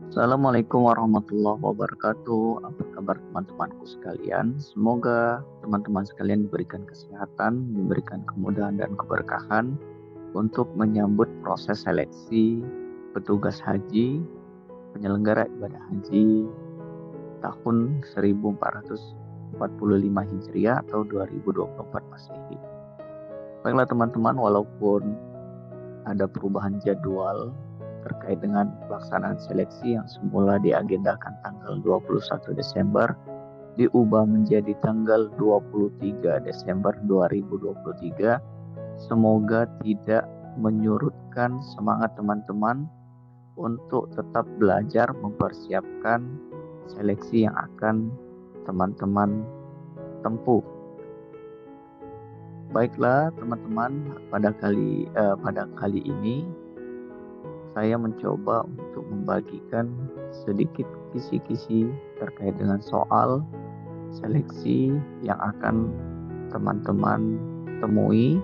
Assalamualaikum warahmatullahi wabarakatuh. Apa kabar teman-temanku sekalian? Semoga teman-teman sekalian diberikan kesehatan, diberikan kemudahan dan keberkahan untuk menyambut proses seleksi petugas haji, penyelenggara ibadah haji tahun 1445 Hijriah atau 2024 Masehi. Baiklah teman-teman, walaupun ada perubahan jadwal terkait dengan pelaksanaan seleksi yang semula diagendakan tanggal 21 Desember diubah menjadi tanggal 23 Desember 2023. Semoga tidak menyurutkan semangat teman-teman untuk tetap belajar mempersiapkan seleksi yang akan teman-teman tempuh. Baiklah teman-teman, pada kali ini saya mencoba untuk membagikan sedikit kisi-kisi terkait dengan soal seleksi yang akan teman-teman temui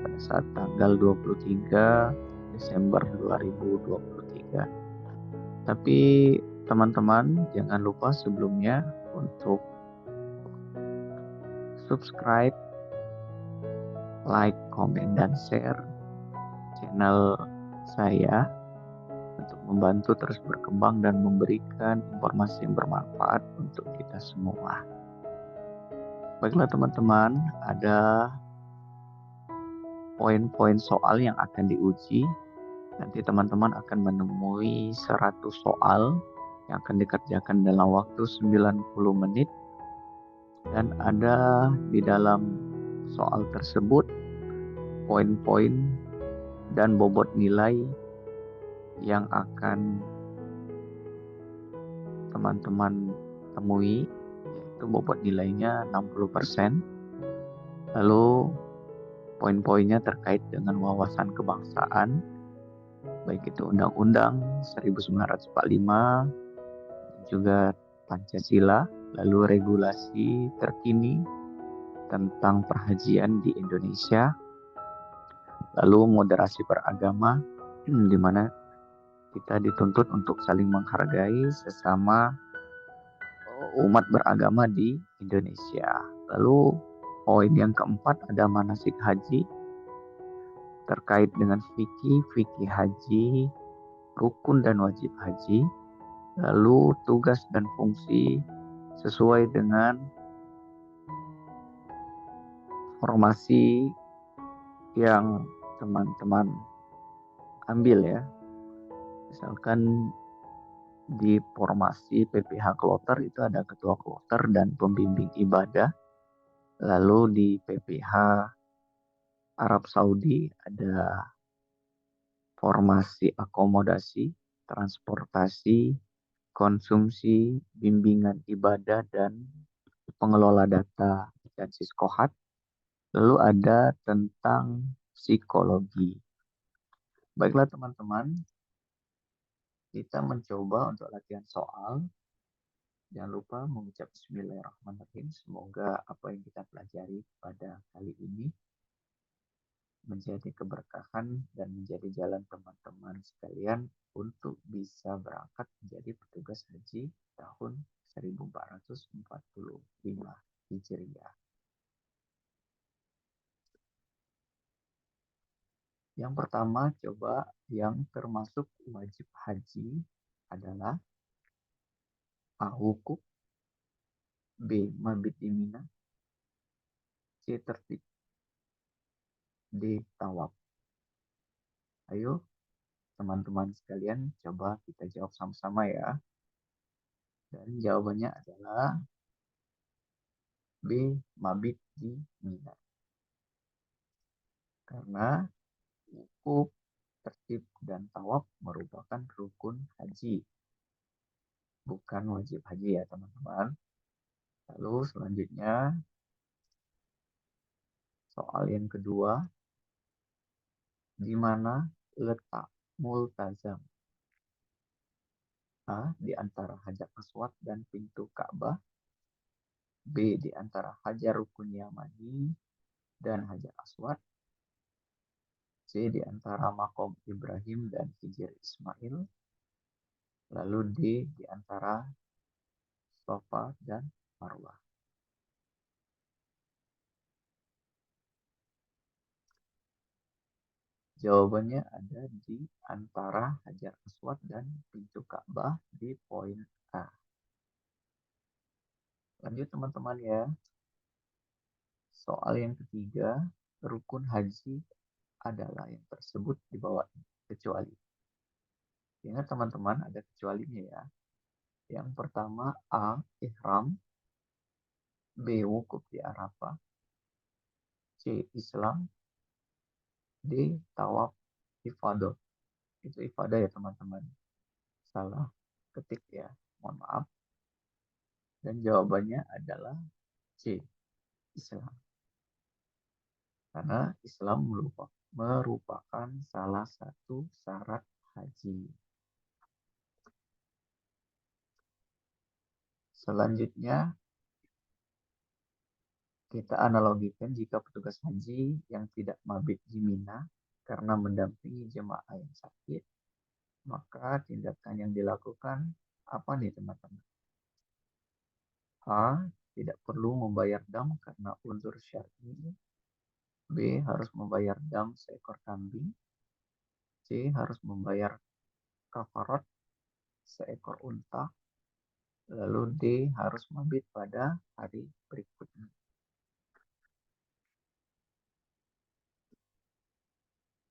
pada saat tanggal 23 Desember 2023. Tapi teman-teman jangan lupa sebelumnya untuk subscribe, like, komen, dan share channel saya untuk membantu terus berkembang dan memberikan informasi yang bermanfaat untuk kita semua. Baiklah teman-teman, ada poin-poin soal yang akan diuji. Nanti teman-teman akan menemui 100 soal yang akan dikerjakan dalam waktu 90 menit. Dan ada di dalam soal tersebut poin-poin dan bobot nilai yang akan teman-teman temui, yaitu bobot nilainya 60%. Lalu poin-poinnya terkait dengan wawasan kebangsaan, baik itu Undang-Undang 1945, juga Pancasila, lalu regulasi terkini tentang perhajian di Indonesia, lalu moderasi beragama, di mana kita dituntut untuk saling menghargai sesama umat beragama di Indonesia. Lalu poin yang keempat ada manasik haji terkait dengan fikih haji, rukun dan wajib haji, lalu tugas dan fungsi sesuai dengan formasi yang teman-teman ambil ya. Misalkan di formasi PPH Kloter itu ada ketua kloter dan pembimbing ibadah. Lalu di PPH Arab Saudi ada formasi akomodasi, transportasi, konsumsi, bimbingan ibadah, dan pengelola data dan siskohat. Lalu ada tentang psikologi. Baiklah teman-teman, kita mencoba untuk latihan soal. Jangan lupa mengucap Bismillahirrahmanirrahim. Semoga apa yang kita pelajari pada kali ini menjadi keberkahan dan menjadi jalan teman-teman sekalian untuk bisa berangkat menjadi petugas haji tahun 1445 Hijriah. Yang pertama, coba yang termasuk wajib haji adalah A. Wukuf, B. Mabit di Mina, C. Tertib, D. Tawaf. Ayo teman-teman sekalian coba kita jawab sama-sama ya. Dan jawabannya adalah B. Mabit di Mina. Karena wukuf, tertib, dan tawaf merupakan rukun haji, bukan wajib haji ya teman-teman. Lalu selanjutnya soal yang kedua, di mana letak multazam? A. Di antara Hajar Aswad dan pintu Ka'bah, B. Di antara Hajar Rukun Yamani dan Hajar Aswad, C. Di antara Makom Ibrahim dan Hijr Ismail, Lalu D di antara Safa dan Marwah. Jawabannya ada di antara Hajar Aswad dan pintu Ka'bah di poin A. Lanjut teman-teman ya. Soal yang ketiga, rukun haji adalah yang tersebut di bawah kecuali. Ingat teman-teman, ada kecualinya ya. Yang pertama A. Ihram, B. Wukuf di Arafah, C. Islam, D. Tawaf ifadah. Itu ifadah ya teman-teman. Salah ketik ya, mohon maaf. Dan jawabannya adalah C. Islam. Karena Islam merupakan salah satu syarat haji. Selanjutnya, kita analogikan jika petugas haji yang tidak mabit di Mina karena mendampingi jemaah yang sakit, maka tindakan yang dilakukan apa nih teman-teman? A. Tidak perlu membayar dam karena unsur syar'i. B. Harus membayar dam seekor kambing. C. Harus membayar kafarat seekor unta. Lalu D. Harus mabit pada hari berikutnya.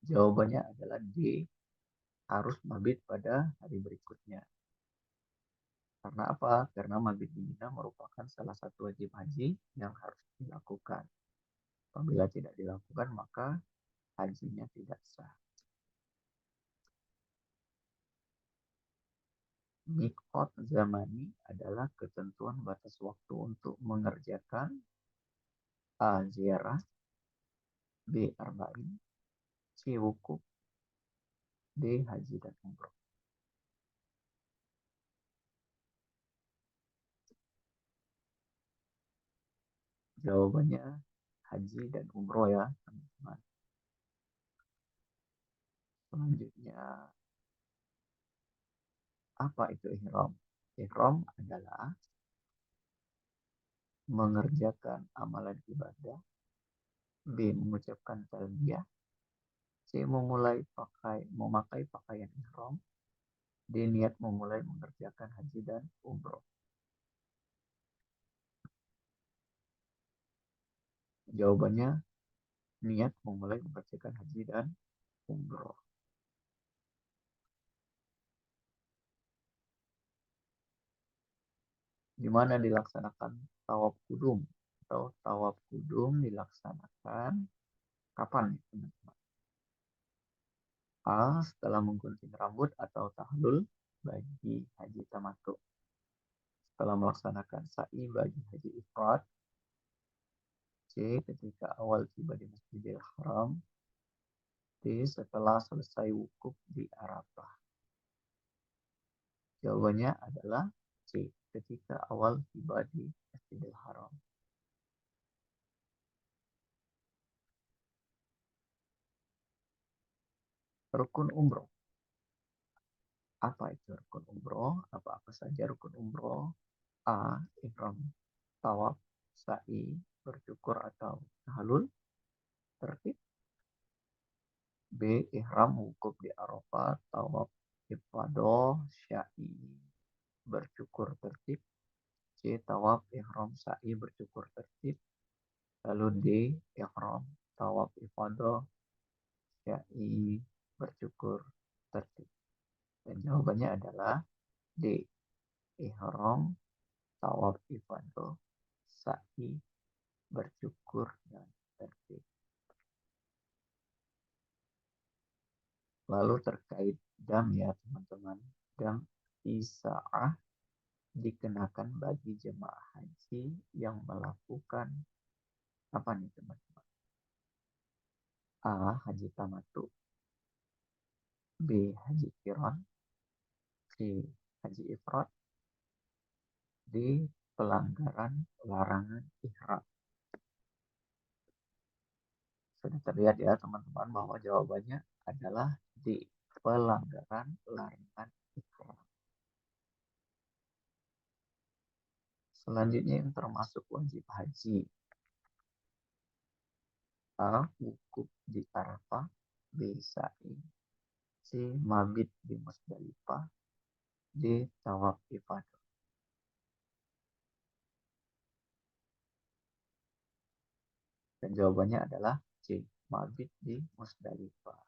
Jawabannya adalah D. Harus mabit pada hari berikutnya. Karena apa? Karena mabit di Mina merupakan salah satu wajib haji yang harus dilakukan. Apabila tidak dilakukan, maka hajinya tidak sah. Miqat zamani adalah ketentuan batas waktu untuk mengerjakan A. Ziarah, B. Arba'in, C. Wukuf, D. Haji dan Umroh. Jawabannya Haji dan Umroh ya teman-teman. Selanjutnya, apa itu ihram? Ihram adalah mengerjakan amalan ibadah, B. Mengucapkan talbiyah, C. Memakai pakaian ihram, D. Niat memulai mengerjakan haji dan umroh. Jawabannya niat memulai mengerjakan haji dan umroh. Di mana dilaksanakan tawaf kudum? Atau tawaf kudum dilaksanakan kapan nih teman-teman? A. Setelah menggunting rambut atau tahlul bagi haji tamattu. Setelah melaksanakan sa'i bagi haji ifrad. C. Ketika awal tiba di Masjidil Haram. D. Setelah selesai wukuf di Arafah. Jawabannya adalah C. Ketika awal tiba di Masjidil Haram. Rukun umroh. Apa itu rukun umroh? Apa saja rukun umroh? A. Ihram, tawaf, sa'i, bersyukur atau tahlul, tertib. B. Ihram, wukuf di Arafah, tawaf, ifadah, sya'i, bersyukur, tertib. C. Tawaf, ihram, sa'i, bersyukur, tertib. Lalu D. Ihram, tawaf, ifadah, sya'i, bersyukur, tertib. Dan jawabannya adalah D. Ihram, tawaf, ifadah, sa'i, bersyukur, dan tertib. Lalu terkait dam ya teman-teman. Dam isa'ah dikenakan bagi jemaah haji yang melakukan apa nih teman-teman? A. Haji tamattu, B. Haji qiran, C. Haji ifrad, D. Pelanggaran larangan ihram. Sudah terlihat ya teman-teman bahwa jawabannya adalah D. Pelanggaran larangan ihram. Selanjutnya yang termasuk wajib haji. A. Wukuf di Arafah. B. Sa'i. C. Mabit di Musdalifah. D. Tawaf ifadah. Dan jawabannya adalah C. Mabit di Musdalifah.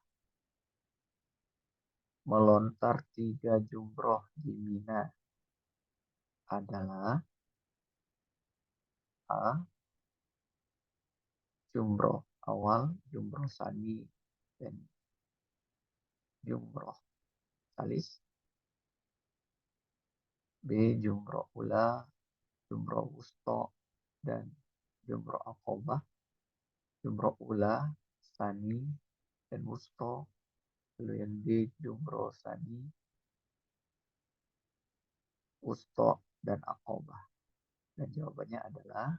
Melontar 3 jumroh di Mina adalah A. Jumroh awal, jumroh sani, dan jumroh salis. B. Jumroh ula, jumroh wusto, dan jumroh akobah. Jumroh ula, sani, dan wusto. Lalu yang D. Jumroh sani, wusto, dan akobah. Dan jawabannya adalah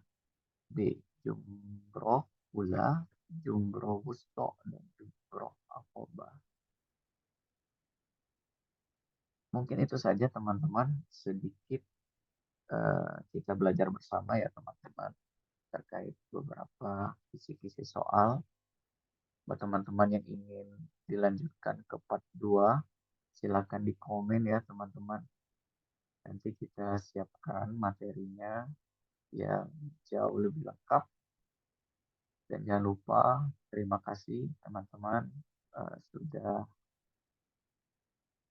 B. Jumroh ula, jumroh wusto, dan jumroh akobah. Mungkin itu saja teman-teman sedikit kita belajar bersama ya teman-teman terkait beberapa kisi-kisi soal. Buat teman-teman yang ingin dilanjutkan ke part 2, silakan di komen ya teman-teman. Nanti kita siapkan materinya yang jauh lebih lengkap. Dan jangan lupa, terima kasih teman-teman sudah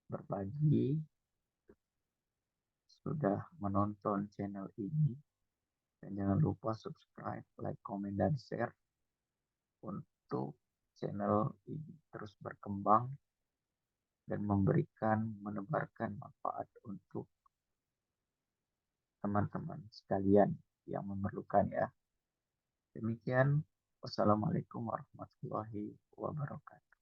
berbagi, sudah menonton channel ini. Dan jangan lupa subscribe, like, komen, dan share untuk channel ini terus berkembang dan menebarkan manfaat untuk teman-teman sekalian yang memerlukan ya. Demikian, wassalamualaikum warahmatullahi wabarakatuh.